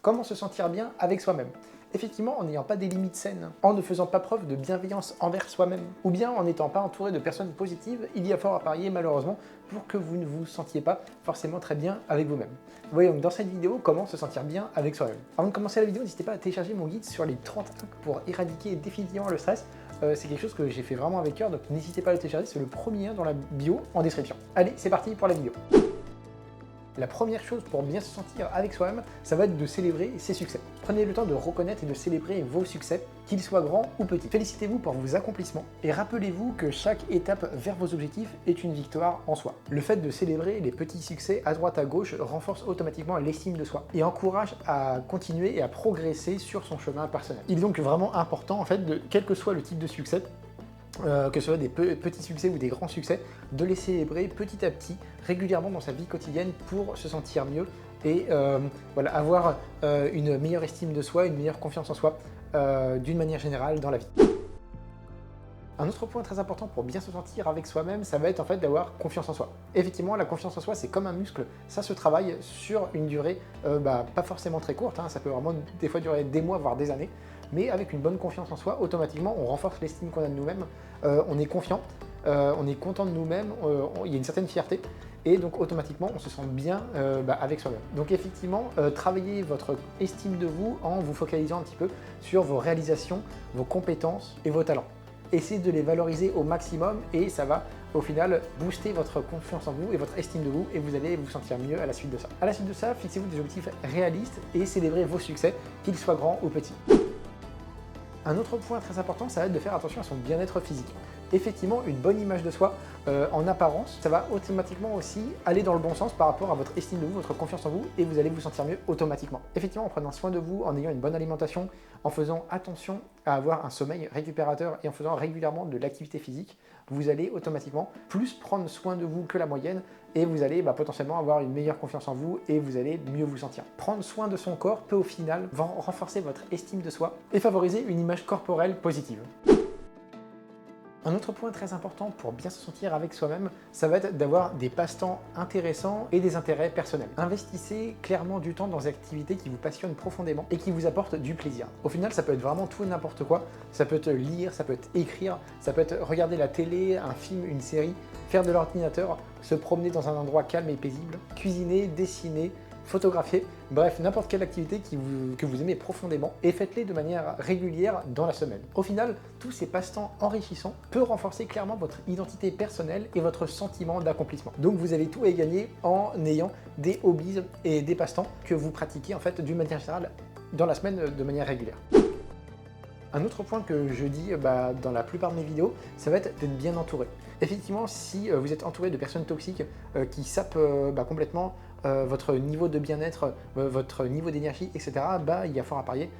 Comment se sentir bien avec soi-même? Effectivement, en n'ayant pas des limites saines, en ne faisant pas preuve de bienveillance envers soi-même, ou bien en n'étant pas entouré de personnes positives, il y a fort à parier malheureusement pour que vous ne vous sentiez pas forcément très bien avec vous-même. Voyons donc dans cette vidéo comment se sentir bien avec soi-même. Avant de commencer la vidéo, n'hésitez pas à télécharger mon guide sur les 30 trucs pour éradiquer définitivement le stress. C'est quelque chose que j'ai fait vraiment avec cœur, donc n'hésitez pas à le télécharger, c'est le premier lien dans la bio en description. Allez, c'est parti pour la vidéo. La première chose pour bien se sentir avec soi-même, ça va être de célébrer ses succès. Prenez le temps de reconnaître et de célébrer vos succès, qu'ils soient grands ou petits. Félicitez-vous pour vos accomplissements et rappelez-vous que chaque étape vers vos objectifs est une victoire en soi. Le fait de célébrer les petits succès à droite à gauche renforce automatiquement l'estime de soi et encourage à continuer et à progresser sur son chemin personnel. Il est donc vraiment important, en fait, quel que soit le type de succès, que ce soit des petits succès ou des grands succès, de les célébrer petit à petit, régulièrement dans sa vie quotidienne pour se sentir mieux et voilà, avoir une meilleure estime de soi, une meilleure confiance en soi d'une manière générale dans la vie. Un autre point très important pour bien se sentir avec soi-même, ça va être en fait d'avoir confiance en soi. Effectivement, la confiance en soi, c'est comme un muscle, ça se travaille sur une durée pas forcément très courte, ça peut vraiment des fois durer des mois, voire des années, mais avec une bonne confiance en soi, automatiquement, on renforce l'estime qu'on a de nous-mêmes, on est confiant, on est content de nous-mêmes, il y a une certaine fierté, et donc automatiquement, on se sent bien avec soi-même. Donc effectivement, travaillez votre estime de vous en vous focalisant un petit peu sur vos réalisations, vos compétences et vos talents. Essayez de les valoriser au maximum et ça va au final booster votre confiance en vous et votre estime de vous et vous allez vous sentir mieux à la suite de ça. À la suite de ça, fixez-vous des objectifs réalistes et célébrez vos succès, qu'ils soient grands ou petits. Un autre point très important, ça va être de faire attention à son bien-être physique. Effectivement, une bonne image de soi en apparence, ça va automatiquement aussi aller dans le bon sens par rapport à votre estime de vous, votre confiance en vous, et vous allez vous sentir mieux automatiquement. Effectivement, en prenant soin de vous, en ayant une bonne alimentation, en faisant attention à avoir un sommeil récupérateur et en faisant régulièrement de l'activité physique, vous allez automatiquement plus prendre soin de vous que la moyenne et vous allez potentiellement avoir une meilleure confiance en vous et vous allez mieux vous sentir. Prendre soin de son corps peut au final renforcer votre estime de soi et favoriser une image corporelle positive. Un autre point très important pour bien se sentir avec soi-même, ça va être d'avoir des passe-temps intéressants et des intérêts personnels. Investissez clairement du temps dans des activités qui vous passionnent profondément et qui vous apportent du plaisir. Au final, ça peut être vraiment tout et n'importe quoi. Ça peut être lire, ça peut être écrire, ça peut être regarder la télé, un film, une série, faire de l'ordinateur, se promener dans un endroit calme et paisible, cuisiner, dessiner, photographier, bref, n'importe quelle activité que vous aimez profondément et faites-les de manière régulière dans la semaine. Au final, tous ces passe-temps enrichissants peuvent renforcer clairement votre identité personnelle et votre sentiment d'accomplissement. Donc vous avez tout à y gagner en ayant des hobbies et des passe-temps que vous pratiquez en fait d'une manière générale dans la semaine de manière régulière. Un autre point que je dis dans la plupart de mes vidéos, ça va être d'être bien entouré. Effectivement, si vous êtes entouré de personnes toxiques qui sapent complètement votre niveau de bien-être, votre niveau d'énergie, etc., il y a fort à parier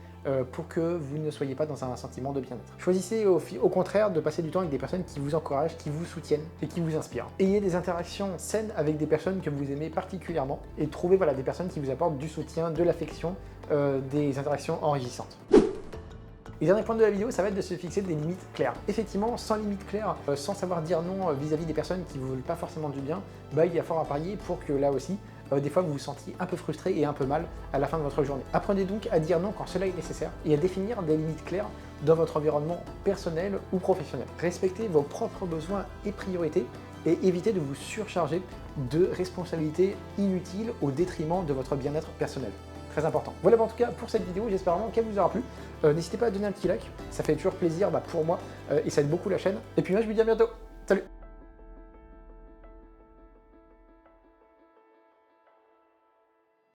pour que vous ne soyez pas dans un sentiment de bien-être. Choisissez au contraire de passer du temps avec des personnes qui vous encouragent, qui vous soutiennent et qui vous inspirent. Ayez des interactions saines avec des personnes que vous aimez particulièrement et trouvez des personnes qui vous apportent du soutien, de l'affection, des interactions enrichissantes. Le dernier point de la vidéo, ça va être de se fixer des limites claires. Effectivement, sans limites claires, sans savoir dire non vis-à-vis des personnes qui ne vous veulent pas forcément du bien, il y a fort à parier pour que là aussi, des fois vous vous sentiez un peu frustré et un peu mal à la fin de votre journée. Apprenez donc à dire non quand cela est nécessaire et à définir des limites claires dans votre environnement personnel ou professionnel. Respectez vos propres besoins et priorités et évitez de vous surcharger de responsabilités inutiles au détriment de votre bien-être personnel. Très important. Voilà en tout cas pour cette vidéo, j'espère vraiment qu'elle vous aura plu. N'hésitez pas à donner un petit like, ça fait toujours plaisir pour moi et ça aide beaucoup la chaîne. Et puis moi je vous dis à bientôt. Salut!